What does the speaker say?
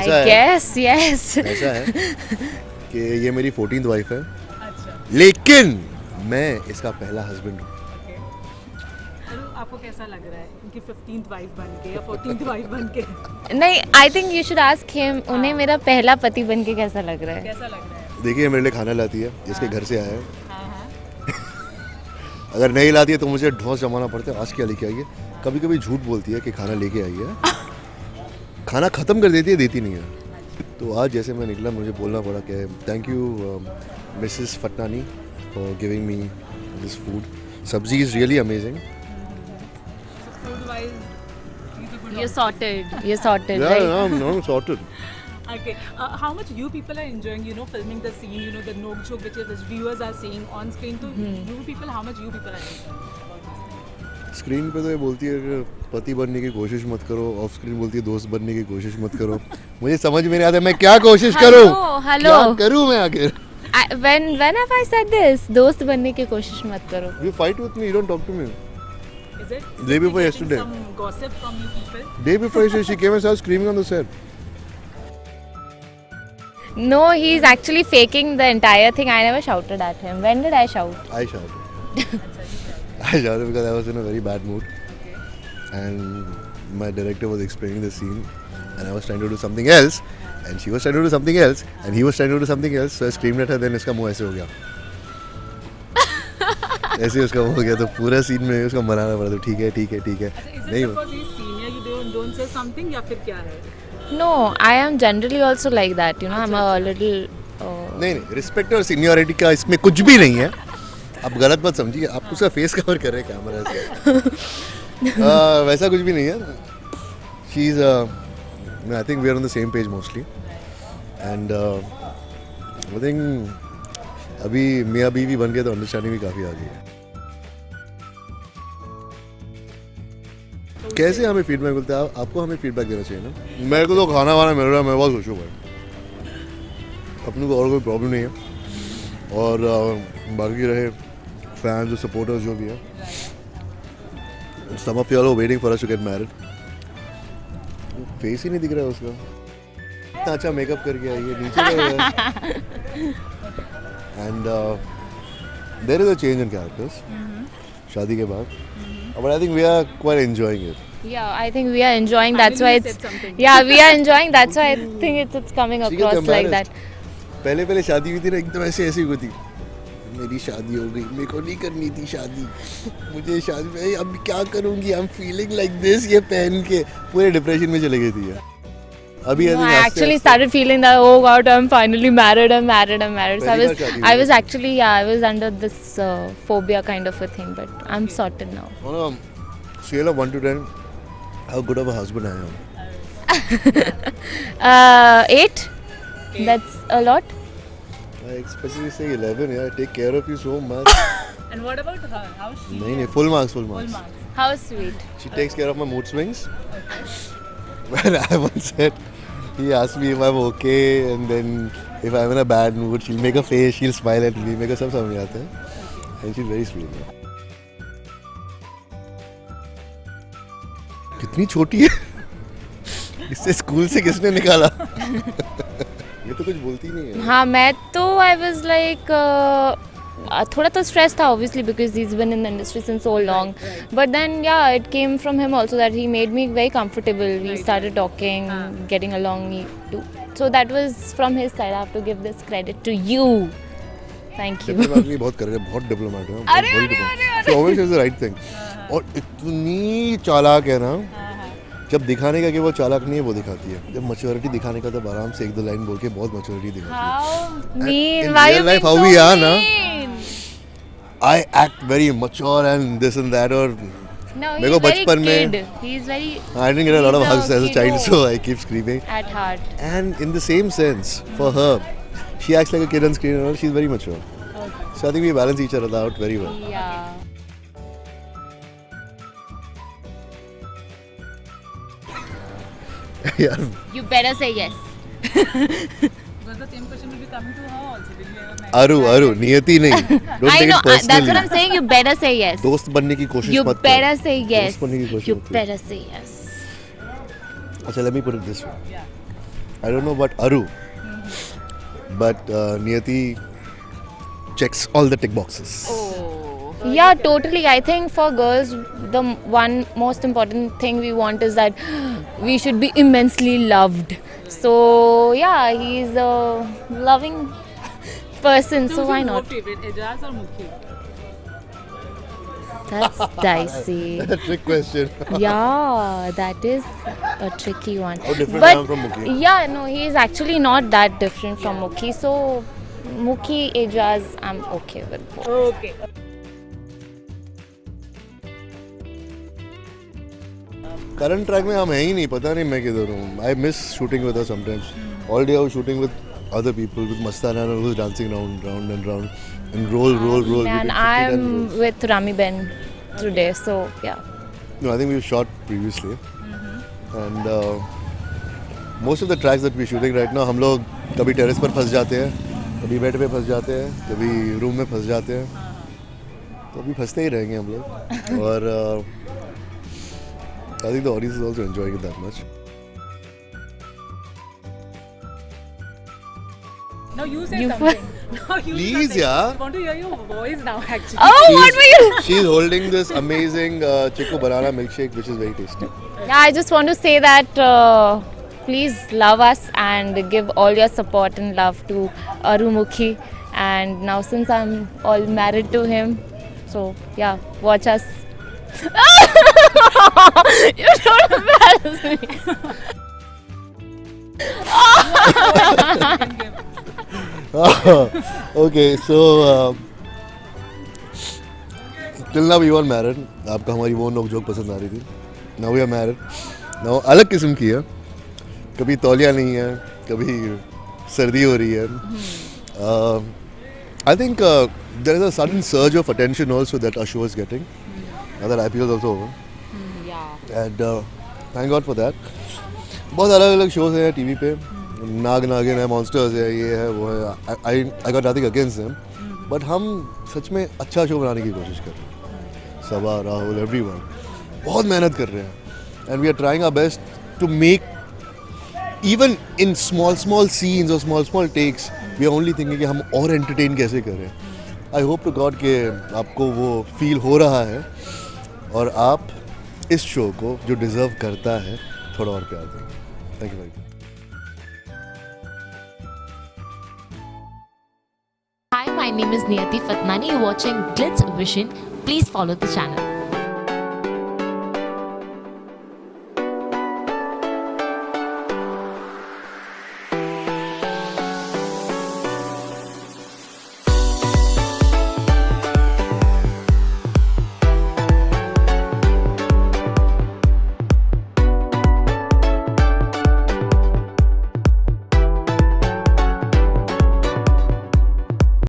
ऐसा है, guess, yes. ऐसा है कि ये मेरी 14th वाइफ है, अच्छा, लेकिन मैं इसका पहला हस्बैंड हूँ। ओके। अरु, आपको कैसा लग रहा है उनकी 15th वाइफ बन के या 14th वाइफ बन के? नहीं, I think you should ask him. उन्हें मेरा पहला पति बन के कैसा लग रहा है? कैसा लग रहा है? देखिए मेरे लिए खाना लाती है, जिसके घर से आया है। हाँ हाँ। अगर नहीं लाती है तो मुझे ढोस जमाना पड़ता है, आज क्या लेके आई है। कभी कभी झूठ बोलती है कि खाना लेके आई है, खाना ख़त्म कर देती है, देती नहीं है। तो आज जैसे मैं निकला मुझे बोलना पड़ा कि thank you Mrs Fatnani for giving me this food. Sabzi is really amazing. Food wise, he's a good You're option. sorted. You're sorted, Yeah, right? I'm sorted. Okay. How much you people are enjoying, filming the scene, the no joke which viewers are seeing on screen. So you people, how much you people are enjoying about this? Screen पे तो ये बोलती है कि पति बनने की कोशिश मत करो, ऑफ स्क्रीन बोलती है दोस्त बनने की कोशिश मत करो। मुझे समझ में नहीं आता मैं क्या कोशिश करूं, hello. क्या करूं मैं आखिर। When have I said this? दोस्त बनने की कोशिश मत करो. You fight with me, you don't talk to me. Is it? Day Is it before getting yesterday. Some gossip from you people. Day before she came and started screaming on the set. No, he's actually faking the entire thing. I never shouted at him. When did I shout? I shouted. I shouted because I was in a very bad mood. And my director was explaining the scene and I was trying to do something else and she was trying to do something else and he was trying to do something else, so I screamed at her, then इसका मुंह ऐसे हो गया। ऐसे उसका मुंह हो गया, तो पूरा सीन में उसका मनाना पड़ा, तो ठीक है ठीक है ठीक है। Is it नहीं because he's senior, you don't say something या फिर क्या है? No, I am generally also like that. I'm a little. नहीं नहीं, रिस्पेक्ट और सीनियरिटी का इसमें कुछ भी नहीं है। आप गलत मत समझिए, आप उसका फेस कवर कर रहे हैं कैमरा से। वैसा कुछ भी नहीं है। She is I think we are on the same page mostly and I think अभी मियाँ बीवी बन गए तो अंडरस्टैंडिंग भी काफ़ी आ गई है। कैसे हमें फीडबैक मिलता है, आपको हमें फीडबैक देना चाहिए ना। मेरे को तो खाना वाना मिल रहा है, मैं बहुत खुश हूँ भाई, अपने को और कोई प्रॉब्लम नहीं है। और बाकी रहे फैंस और सपोर्टर्स जो भी है, some of you are waiting for us to get married. Face ही नहीं दिख रहा है उसका, इतना अच्छा मेकअप करके आई है, नीचे and there is a change in characters शादी के बाद, but I think we are quite enjoying it. Yeah, I think we are enjoying. That's why Finally you it's. said something. Yeah, we are enjoying. That's why I think it's coming She gets across like that. embarrassed. पहले शादी हुई थी ना, एकदम ऐसे ऐसी हुई थी, मेरी शादी हो गई, मेरे को नहीं करनी थी शादी, मुझे शादी में अब क्या करूंगी, I am feeling like this, ये पहन के पूरे डिप्रेशन में चले गई थी यार। अभी No, I actually started feeling that, oh God, I'm finally married. I'm married. I'm married. So पहली बार शादी I हुई was actually, I was under this phobia kind of a thing, but I'm sorted now. on a scale of 1 to 10, how good of a husband I am? 8. That's a lot. I especially say 11, yeah, I take care of you so much. And what about her? How is she? नहीं, full marks. Full marks. How sweet. She takes care of my mood swings. When I once said, he asked me if I'm okay, and then if I'm in a bad mood, she'll make a face, she'll smile at me, मेरे को सब समझ आता है, and she's very sweet. कितनी छोटी है, इससे स्कूल से किसने निकाला? ये तो कुछ बोलती नहीं है। हाँ, मैं तो I was like थोड़ा तो स्ट्रेस था obviously because he's been in the industry since so long. But then yeah, it came from him also that he made me very comfortable. We started talking, getting along. So that was from his side. I have to give this credit to you. Thank you. Diplomatically बहुत कर रहे हैं, बहुत diplomat है, बहुत अरे, बड़ी अरे, diplomat. She always says the right thing. और इतनी चालाक है ना, जब दिखाने का कि वो चालाक नहीं है वो दिखाती है, जब मैच्योरिटी दिखाने का तब आराम से एक दो लाइन बोल के बहुत मैच्योरिटी दिखाती है। How mean? in Why real you life, being how so we are, na? mean? I act very mature and this and that, और No, मेरे को he's very बचपन में kid. He's very I didn't get a lot of he's a hugs as a child, kiddo. so I keep screaming. at heart. And in the same sense, for her, she acts like a kid on screen and all, she's very mature. So I think we balance each other out very well. Yeah. यार You better say yes. Because the same question will be coming to her also. Will you ever marry? अरु नियति नहीं, don't I take know. it That's personally. what I'm saying. You better say yes. दोस्त बनने की कोशिश You मत कर। better say yes. दोस्त बनने की कोशिश You मत कर। better say yes. अच्छा, let me put it this way. Yeah. I don't know about Aru, but Niyati checks all the tick boxes. Yeah, totally. I think for girls, the one most important thing we want is that we should be immensely loved. So yeah, he's a loving person. So who's why your more not? favorite, Ejaz or Mukhi? That's dicey. Trick question. Yeah, that is a tricky one. How different But I am from Mukhi? yeah, no, he is actually not that different from Mukhi. So Mukhi, Ejaz, I'm okay with both. Okay. Current track में हम है ही नहीं, पता नहीं मैं किधर हूँ. I miss shooting with sometimes. All day I was shooting with other people, with Mastana who's dancing round and round and roll. We And did 50 I'm times. with Rami Ben today. So yeah. No, I think we shot previously, and most of the tracks that we're shooting right now, हम लोग कभी terrace पर फंस जाते हैं, कभी bed पे फंस जाते हैं, कभी रूम में फंस जाते हैं. तो अभी फंसते ही रहेंगे हम लोग. और I think the audience is also enjoying it that much. Now you say You something. Now you Please, say something. yeah. I want to hear your voice now, actually. Oh, what were you? She's holding this amazing Chico banana milkshake, which is very tasty. Yeah, I just want to say that please love us and give all your support and love to Arumukhi. And now since I'm all married to him, so yeah, watch us. You don't embarrass me. Okay, so till now we were married. आपको हमारी वो नोक joke पसंद आ रही थी. Now we are married. Now अलग किस्म की है. कभी तौलिया नहीं है, कभी सर्दी हो रही है. I think there is a sudden surge of attention also that our show is getting. Now that IPL is also over. Yeah. And thank God for that. बहुत अलग अलग शोज हैं टीवी पे. नाग नागिन है, मॉन्स्टर्स है, ये है वो है. I got nothing against them, but हम सच में अच्छा शो बनाने की कोशिश कर रहे हैं. सबा, राहुल, एवरीवन बहुत मेहनत कर रहे हैं. And we are trying our best to make even in small scenes और small takes we are only thinking कि हम और एंटरटेन कैसे करें. आई होप टू गॉड कि आपको वो फील हो रहा है और आप इस शो को जो डिज़र्व करता है थोड़ा और प्यार देंगे. Thank you very much. Hi, my name is Niyati Fatnani. You're watching Glitz Vision. Please follow the channel.